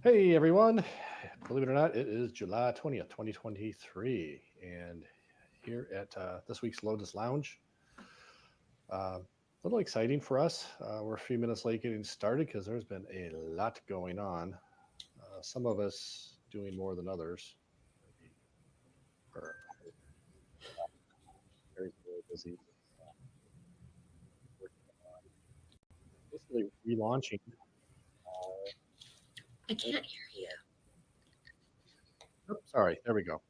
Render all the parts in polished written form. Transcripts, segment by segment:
Hey everyone, believe it or not, it is July 20th, 2023, and here at this week's Lotus Lounge, a little exciting for us. We're a few minutes late getting started because there's been a lot going on. Some of us doing more than others. Maybe we're very busy working on basically relaunching. I can't hear you. Oops, sorry, there we go.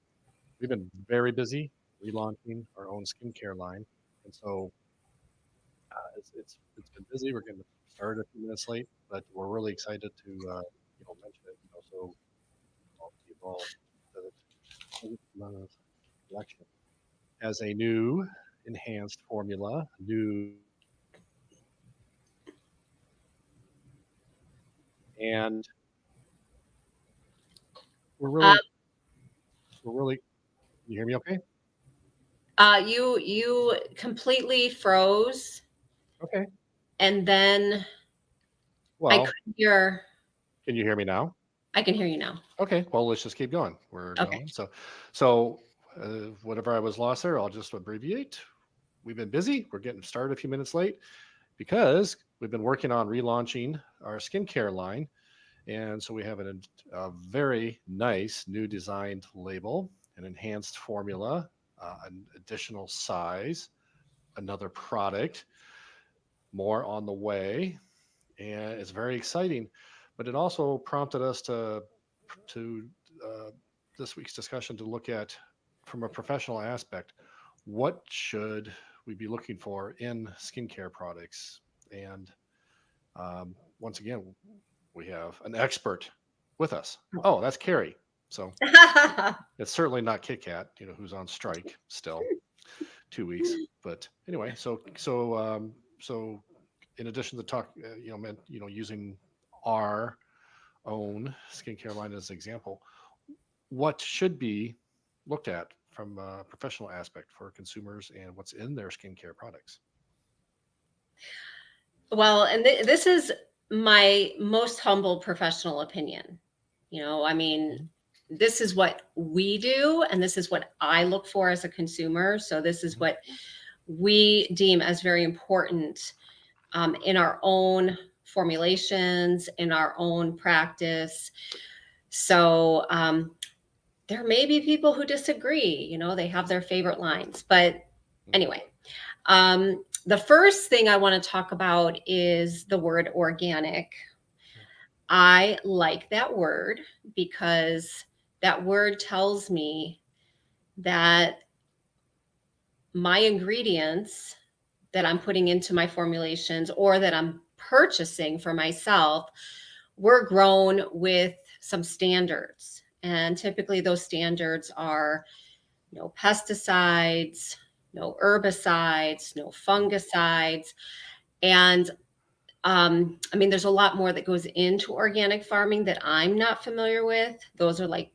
We've been very busy relaunching our own skincare line, and so it's been busy. We're getting started a few minutes late, but we're really excited to mention it. So all the evolved collection has a new enhanced formula, new, and we're Uh, really we're really. Can you hear me? Okay. you completely froze, Okay. and then I Well, couldn't hear. can you hear me now? I can hear you now. Okay. Well, let's just keep going. We're Okay. going. So whatever I was lost there, I'll just abbreviate. We've been busy. We're getting started a few minutes late because we've been working on relaunching our skincare line. And so we have a very nice new designed label, an enhanced formula, an additional size, another product, more on the way. And it's very exciting. But it also prompted us to uh, this week's discussion to look at from a professional aspect what should we be looking for in skincare products. And once again, we have an expert with us. Oh, that's Carrie. So it's certainly not Kit Kat, who's on strike still, 2 weeks. But anyway, so in addition to talk, using our own skincare line as an example, what should be looked at from a professional aspect for consumers and what's in their skincare products? Well, and this is my most humble professional opinion. I mean, Mhm. this is what we do, and this is what I look for as a consumer. So this is Mhm. what we deem as very important in our own formulations, in our own practice. So there may be people who disagree. They have their favorite lines. But Mhm. anyway, the first thing I want to talk about is the word organic. I like that word because that word tells me that my ingredients that I'm putting into my formulations or that I'm purchasing for myself were grown with some standards. And typically those standards are no pesticides, no herbicides, no fungicides. And I mean, there's a lot more that goes into organic farming that I'm not familiar with. Those are like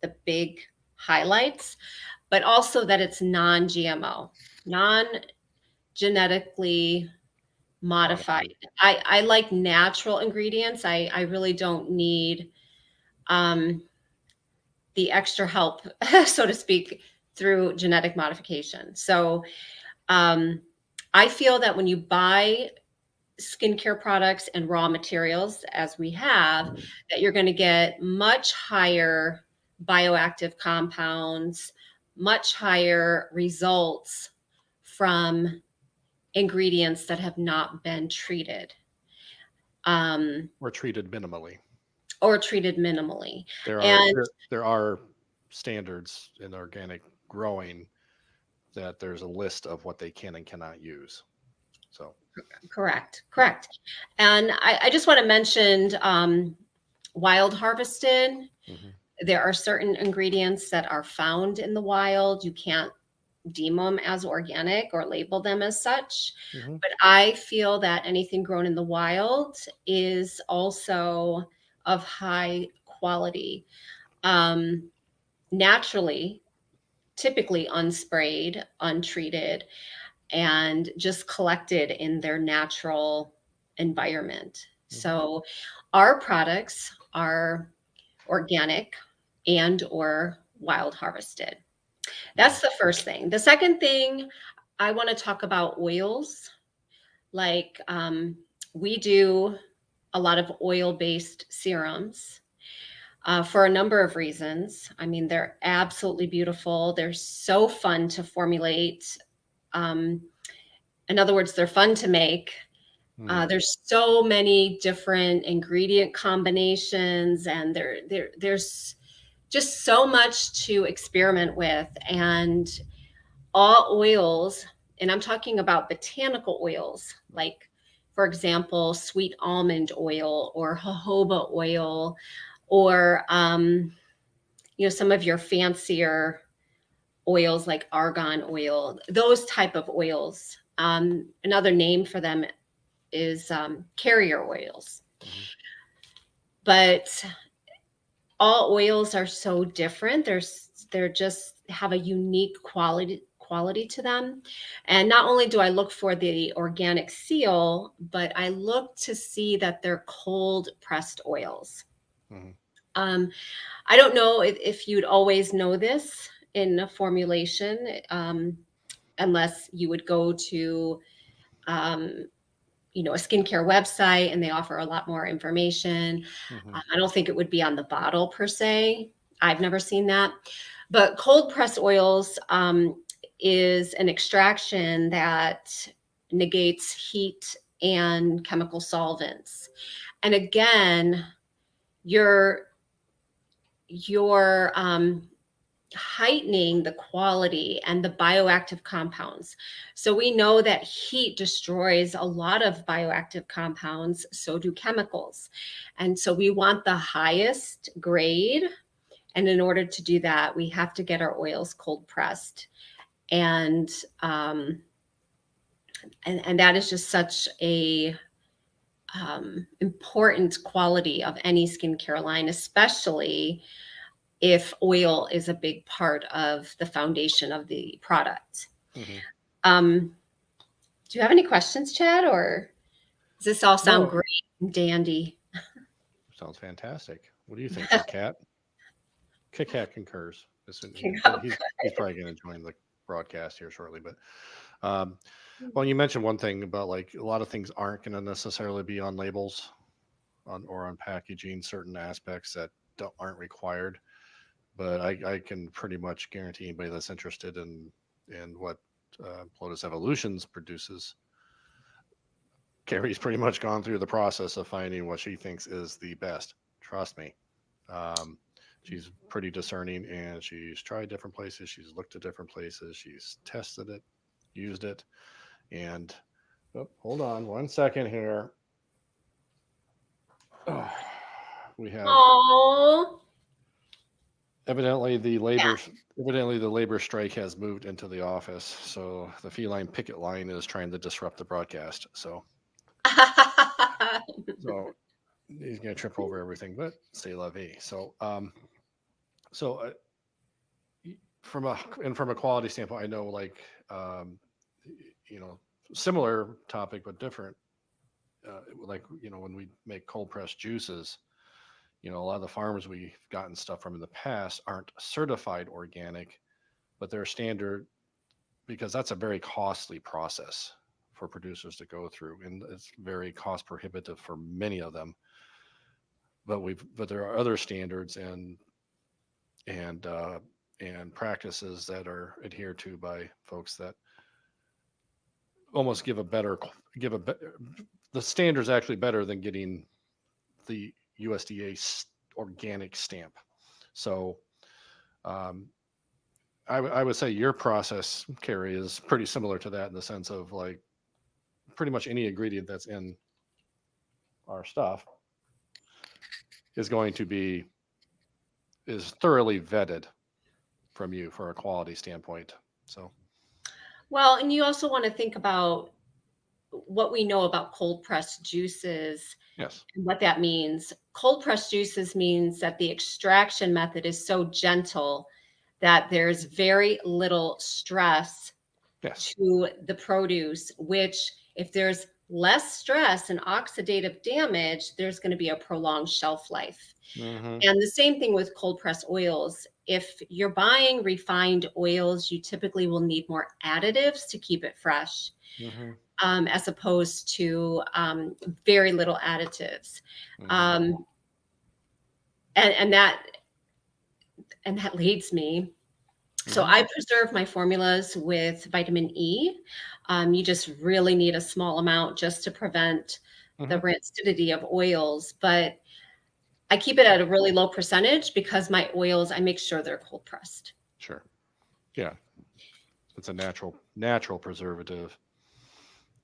the big highlights, but also that it's non GMO, non genetically modified. Modified. I like natural ingredients. I really don't need um, the extra help, so to speak, through genetic modification. So um, I feel that when you buy skincare products and raw materials, as we have, that you're going to get much higher bioactive compounds, much higher results from ingredients that have not been treated um, Or treated minimally. or treated minimally. There are And there are standards in organic growing that there's a list of what they can and cannot use. So correct, yeah. correct. And I just want to mention wild harvested. Hmm. There are certain ingredients that are found in the wild. You can't deem them as organic or label them as such. Hmm. But I feel that anything grown in the wild is also of high quality. Um, naturally, typically unsprayed, untreated, and just collected in their natural environment. Hmm. So our products are organic and or wild harvested. Mhm. That's the first thing. The second thing, I want to talk about oils. Like we do a lot of oil-based serums for a number of reasons. I mean, they're absolutely beautiful. They're so fun to formulate. Um, in other words, they're fun to make. Mhm. There's so many different ingredient combinations, and there's just so much to experiment with. And all oils, and I'm talking about botanical oils, like, for example, sweet almond oil or jojoba oil, or some of your fancier oils like argan oil, those type of oils. Another name for them is carrier oils. Mhm. But all oils are so different. They're just have a unique quality to them. And not only do I look for the organic seal, but I look to see that they're cold pressed oils. Mhm. Um, I don't know if you'd always know this in a formulation, unless you would go to um, a skincare website and they offer a lot more information. Mhm. I don't think it would be on the bottle per se. I've never seen that. But cold press oils is an extraction that negates heat and chemical solvents. And again, you're heightening the quality and the bioactive compounds. So we know that heat destroys a lot of bioactive compounds, so do chemicals. And so we want the highest grade. And in order to do that, we have to get our oils cold pressed. And and that is just such a important quality of any skincare line, especially if oil is a big part of the foundation of the product. Mhm. Um, do you have any questions, Chad, or does this all sound No, great and dandy? sounds fantastic. What do you think, Kit Kat? Kit Kat concurs. But he's probably going to join the broadcast here shortly. But um, well, you mentioned one thing about like a lot of things aren't going to necessarily be on labels on packaging. Certain aspects that aren't required. But I can pretty much guarantee anybody that's interested in what Lotus Evolutions produces, Carrie's pretty much gone through the process of finding what she thinks is the best. Trust me. Um, she's pretty discerning and she's tried different places. She's looked at different places. She's tested it, used it. And oh, hold on 1 second here. Oh, we have Oh, evidently the yeah. labor evidently the labor strike has moved into the office. So the feline picket line is trying to disrupt the broadcast. So he's gonna trip over everything, but c'est la vie. So from a quality standpoint, I know like you know similar topic but different. Like when we make cold pressed juices, a lot of the farms we've gotten stuff from in the past aren't certified organic, but they're standard because that's a very costly process for producers to go through, and it's very cost prohibitive for many of them. But there are other standards and and practices that are adhered to by folks that almost give a the standards actually better than getting the USDA organic stamp. So um, I would say your process, Carrie, is pretty similar to that in the sense of like pretty much any ingredient that's in our stuff is going to be is thoroughly vetted from you for a quality standpoint. So Well, and you also want to think about what we know about cold pressed juices yes, and what that means. Cold pressed juices means that the extraction method is so gentle that there's very little stress yes, to the produce, which if there's less stress and oxidative damage, there's going to be a prolonged shelf life. Mm-hmm. And the same thing with cold press oils. If you're buying refined oils, you typically will need more additives to keep it fresh, Mm-hmm. as opposed to very little additives. Mm-hmm. Um, and that leads me. So Mm-hmm. I preserve my formulas with vitamin E. You just really need a small amount just to prevent the Mm-hmm. rancidity of oils. But I keep it at a really low percentage because my oils, I make sure they're cold pressed. Sure. Yeah. It's a natural preservative.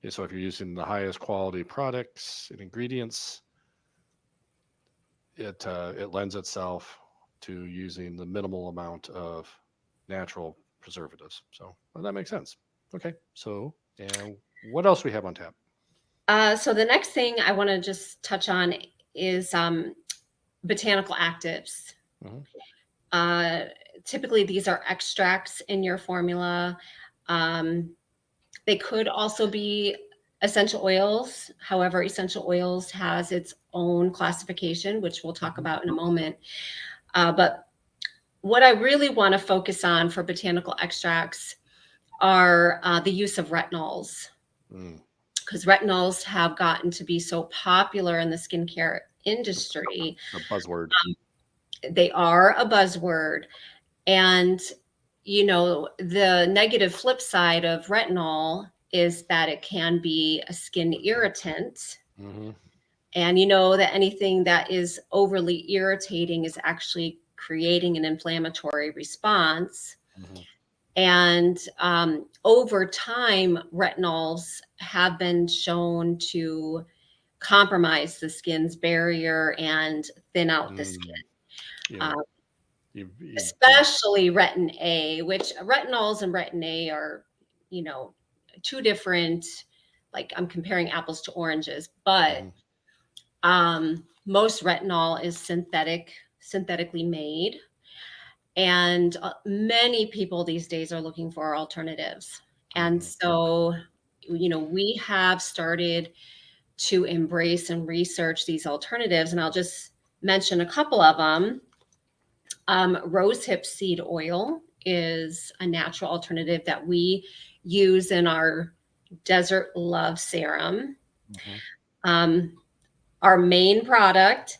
Yeah, so if you're using the highest quality products and ingredients, it lends itself to using the minimal amount of natural preservatives. So well, that makes sense. Okay. So and what else we have on tap? So the next thing I want to just touch on is botanical actives. Mm-hmm. Uh, Typically, these are extracts in your formula. Um, they could also be essential oils. However, essential oils has its own classification, which we'll talk Mm-hmm. about in a moment. But what I really want to focus on for botanical extracts are the use of retinols, Mm. because retinols have gotten to be so popular in the skincare industry. A buzzword. They are a buzzword. And, the negative flip side of retinol is that it can be a skin irritant. Mm-hmm. And you know that anything that is overly irritating is actually creating an inflammatory response. Mm-hmm. And over time, retinols have been shown to compromise the skin's barrier and thin out the skin. Mm. Yeah. Uh, You Especially retin A, which retinols and retin A are, you know, two different, like I'm comparing apples to oranges, but mm-hmm. most retinol is synthetically made. And many people these days are looking for alternatives. And Mm-hmm. so, we have started to embrace and research these alternatives. And I'll just mention a couple of them. Rosehip seed oil is a natural alternative that we use in our Desert Love Serum. Mm-hmm. Um, our main product,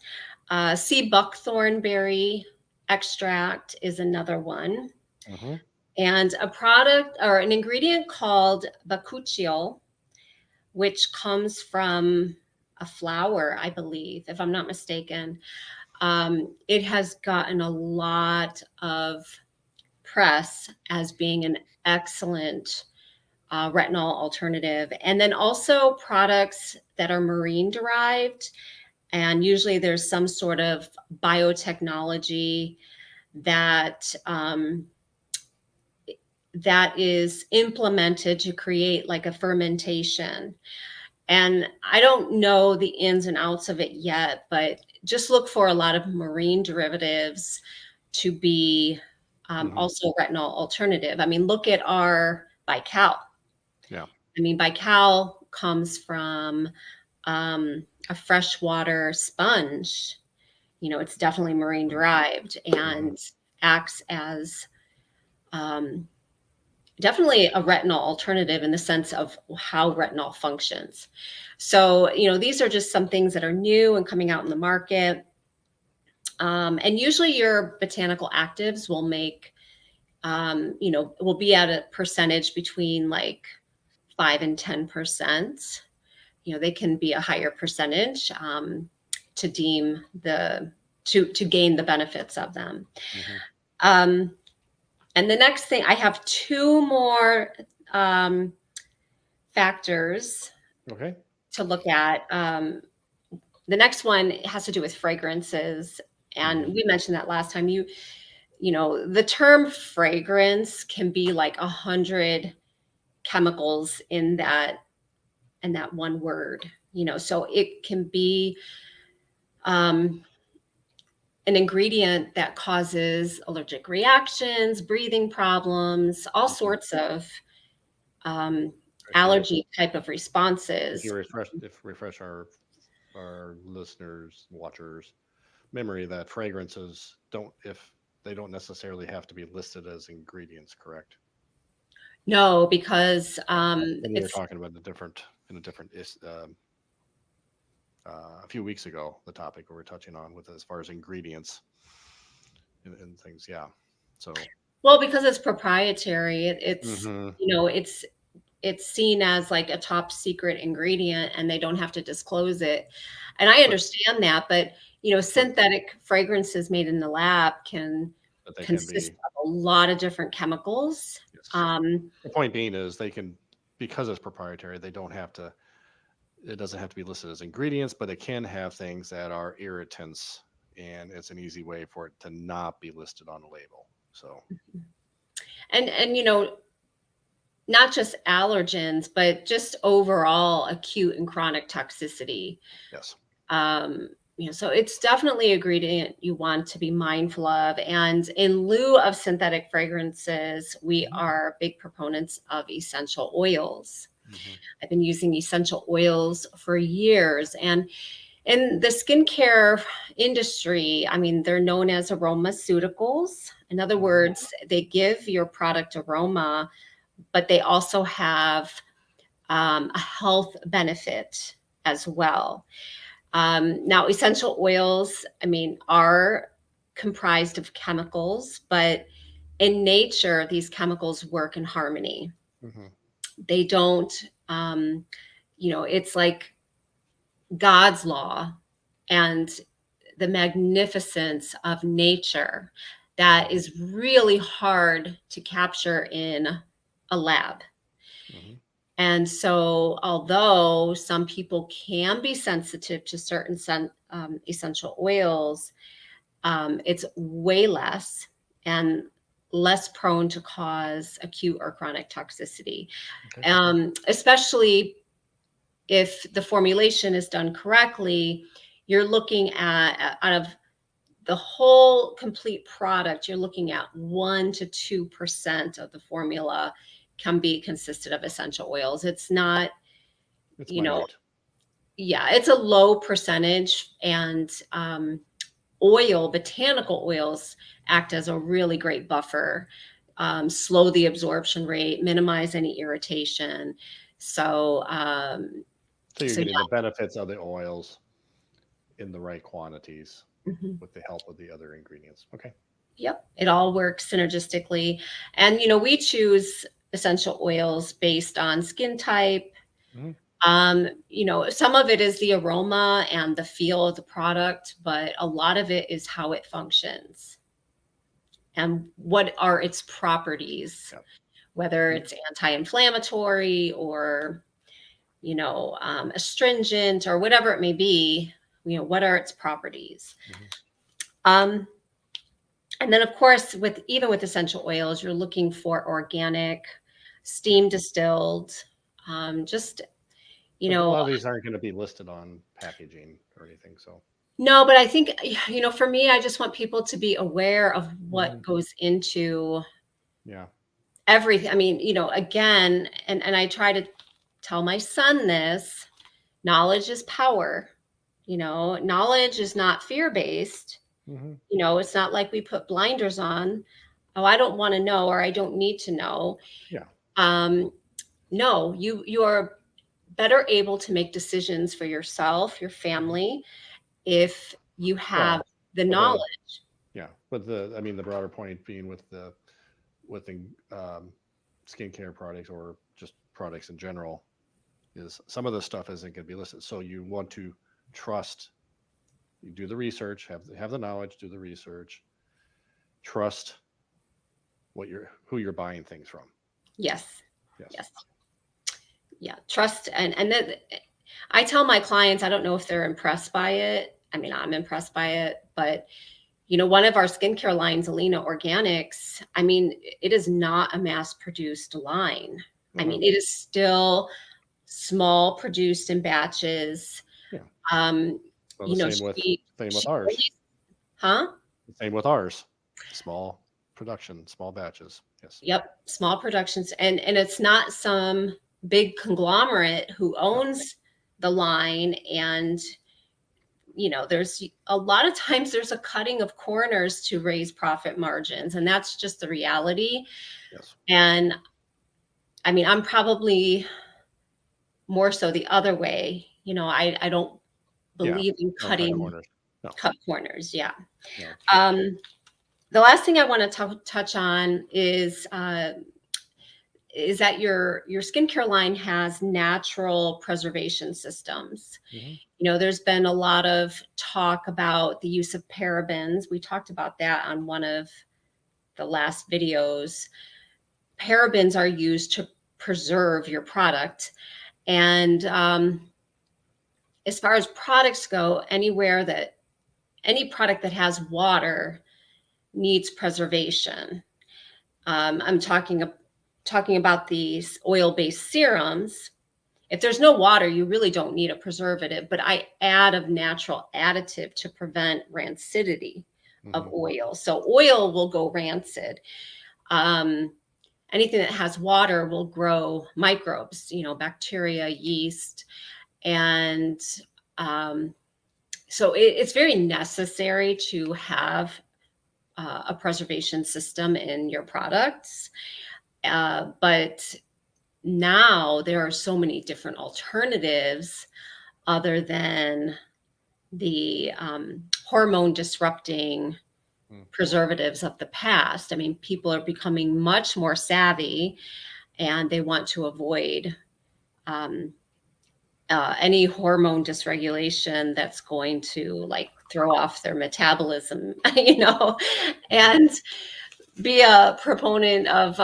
sea buckthorn berry extract, is another one. Mm-hmm. And a product or an ingredient called bakuchiol, which comes from a flower, I believe, if I'm not mistaken. It has gotten a lot of press as being an excellent retinol alternative. And then also products that are marine derived. And usually there's some sort of biotechnology that that is implemented to create like a fermentation. And I don't know the ins and outs of it yet, but just look for a lot of marine derivatives to be Mm-hmm. also retinol alternative. I mean, look at our Bical. Yeah. I mean, Bical comes from a freshwater sponge. It's definitely marine derived Mm-hmm. and acts as um, definitely a retinol alternative in the sense of how retinol functions. So, these are just some things that are new and coming out in the market. And usually your botanical actives will make, will be at a percentage between like 5 and 10%. They can be a higher percentage to deem to gain the benefits of them. Mm-hmm. Um, and the next thing, I have two more factors Okay. to look at. The next one has to do with fragrances, and Mm-hmm. we mentioned that last time. The term fragrance can be like 100 chemicals in that one word. So it can be um, an ingredient that causes allergic reactions, breathing problems, all Mm-hmm. sorts of um, Correct. And allergy type of if responses. you refresh our listeners, watchers memory, that fragrances don't, if they don't necessarily have to be listed as ingredients, correct? No, because And we were it's talking about in a different a few weeks ago, the topic we were touching on with as far as ingredients and things. Yeah. So, well, because it's proprietary. It's hmm it's seen as like a top secret ingredient, and they don't have to disclose it. And I but understand that, but but synthetic fragrances made in the lab can but they can consist be, of a lot of different chemicals. yes. Um, The point being is they can, because it's proprietary, they don't have to. It doesn't have to be listed as ingredients, but it can have things that are irritants, and it's an easy way for it to not be listed on the label. So, and not just allergens, but just overall acute and chronic toxicity. yes. Um, so it's definitely a ingredient you want to be mindful of. And in lieu of synthetic fragrances, we Hmm. are big proponents of essential oils. Hmm. I've been using essential oils for years. And in the skincare industry, I mean, they're known as aromaceuticals. In other Hmm. words, they give your product aroma, but they also have a health benefit as well. Now, essential oils, I mean, are comprised of chemicals, but in nature, these chemicals work in harmony. Hmm. They don't, um, it's like God's law and the magnificence of nature that Hmm. is really hard to capture in a lab. Hmm. And so, although some people can be sensitive to certain essential oils, it's way less and less prone to cause acute or chronic toxicity, Okay. especially if the formulation is done correctly. You're looking at, out of the whole complete product, you're looking at 1 to 2% of the formula can be consisted of essential oils. It's not, It's you know, minute. yeah, it's a low percentage. And botanical oils act as a really great buffer, slow the absorption rate, minimize any irritation. So, So you're so getting the benefits of the oils in the right quantities yeah. Mhm. with the help of the other ingredients. Okay. Yep, it all works synergistically. And we choose essential oils based on skin type. Hmm. Some of it is the aroma and the feel of the product, but a lot of it is how it functions and what are its properties, Yep. whether Mm-hmm. it's anti-inflammatory or astringent or whatever it may be. What are its properties? Um, And then, of course, even with essential oils, you're looking for organic, Yeah. steam distilled. Just you But a know, lot of these aren't going to be listed on packaging or anything. So, no, but I think for me, I just want people to be aware of what hmm, goes into yeah. everything. I mean, again, and I try to tell my son this: knowledge is power. Knowledge is not fear based. Hmm. It's not like we put blinders on. Oh, I don't want to know, or I don't need to know. Yeah. Um, no, you are better able to make decisions for yourself, your Hmm. family, if you have Well, the but the, knowledge. yeah, but I mean, the broader point being with the skincare products or just products in general is some of the stuff isn't going to be listed. So you want to trust, you do the research, have the knowledge, do the research, trust who you're buying things from. Yes, Yes. yes, yeah. Trust, and then I tell my clients, I don't know if they're impressed by it. I mean, I'm impressed by it, but one of our skincare lines, Alina Organics, I mean, it is not a mass produced line. I Uh-huh. mean, it is still small, produced in batches. Yeah. Um, Well, the same with she ours. only, huh? The same with ours. Small production, small batches. Yes. Yep, small productions, and it's not some big conglomerate who Yep. owns the line. And there's a lot of times there's a cutting of corners to raise profit margins, and that's just the reality. Yes. And I mean, I'm probably more so the other way. I don't Yeah. believe in No cut cutting corners. No. cut corners. Yeah. No. It's just, The last thing I want to touch on is that your skincare line has natural preservation systems. mhm. There's been a lot of talk about the use of parabens. We talked about that on one of the last videos. Parabens are used to preserve your product. And as far as products go, any product that has water needs preservation. I'm talking about these oil-based serums. If there's no water, you really don't need a preservative, but I add a natural additive to prevent rancidity of Mhm. oil. So oil will go rancid. Anything that has water will grow microbes, bacteria, yeast. And um, so it's very necessary to have a preservation system in your products. But now there are so many different alternatives other than the hormone disrupting Mm. preservatives of the past. I mean, people are becoming much more savvy, and they want to avoid um, any hormone dysregulation that's going to like throw off their metabolism, Mhm. and be a proponent of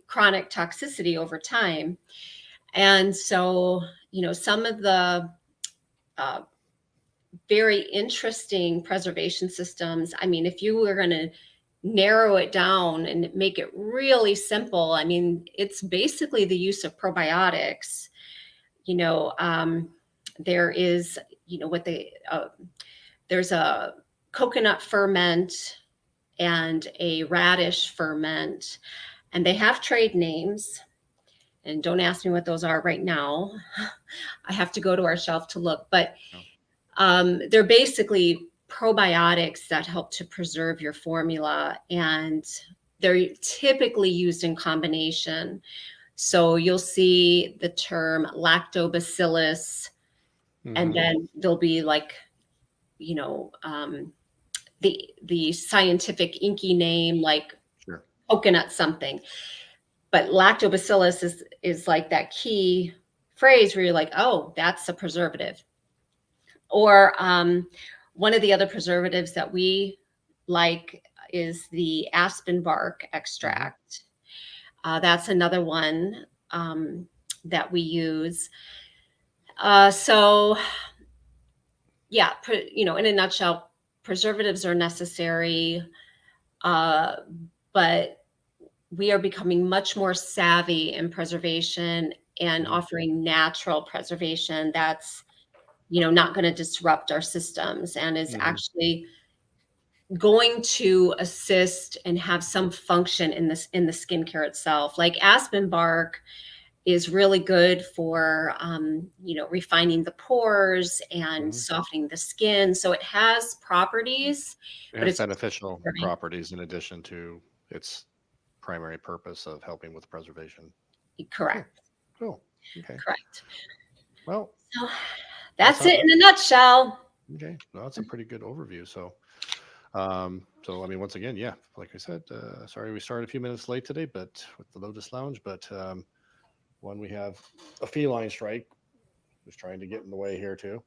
chronic toxicity over time. And so, some of the uh, very interesting preservation systems. I mean, if you were going to narrow it down and make it really simple, I mean, it's basically the use of probiotics. You know, there is, what they, there's a coconut ferment and a radish ferment, and they have trade names. And don't ask me what those are right now. I have to go to our shelf to look, but Yeah. they're basically probiotics that help to preserve your formula, and they're typically used in combination. So you'll see the term lactobacillus, and Mhm. then there'll be like, you know, um, the scientific inky name like Sure. coconut something. But lactobacillus is like that key phrase where you're like, oh, that's a preservative. Or one of the other preservatives that we like is the aspen bark Mhm. extract. That's another one that we use. So, yeah, in a nutshell, preservatives are necessary, uh, but we are becoming much more savvy in preservation and Mhm. offering natural preservation that's not going to disrupt our systems and is Mhm. actually going to assist and have some function in the skincare itself. Like aspen bark is really good for refining the pores and Mhm. softening the skin. So it has properties, It but has it's beneficial preserving. properties in addition to its primary purpose of helping with preservation. Cool. Correct. Cool. Okay. Correct. Well, So that's that's it in a nutshell. okay. No, that's a pretty good overview. So I mean, once again, yeah, like I said, sorry we started a few minutes late today, but with the Lotus Lounge, but one we have a feline strike who's trying to get in the way here too,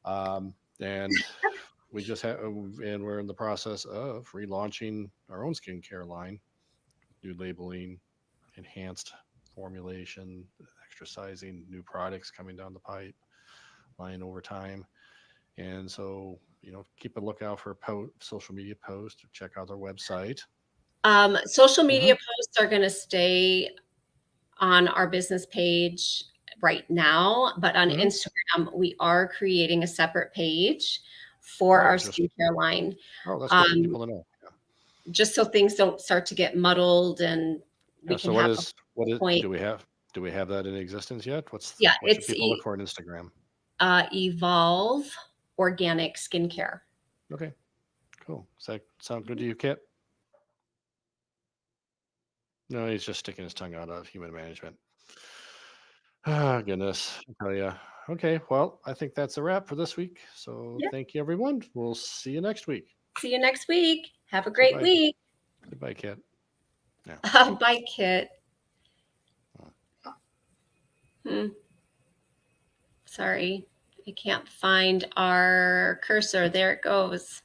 and we just have, and we're in the process of relaunching our own skincare line, new labeling, enhanced formulation, extra sizing, new products coming down the pipeline over time. And so, keep a lookout for social media posts. Check out our website. Social Hmm. media posts are going to stay on our business page right now, but on Hmm. Instagram, we are creating a separate page for Oh, our just skincare line. that's good for Um, people to know. just so things don't start to get muddled, and Yeah. we can So what have a is What is, point. do we have that in existence yet? Yeah, What should it's people look for on Instagram? Evolve Organic Skincare. Okay, cool. Does that sound good to you, Kit? No, he's just sticking his tongue out of human management. Ah, goodness. I tell ya. Okay, well, I think that's a wrap for this week. So Yep. thank you, everyone. We'll see you next week. See you next week. Have a Say great bye. week. Goodbye, Kit. Yeah. Bye, Kit. Hmm. Sorry, I can't find our cursor. There it goes.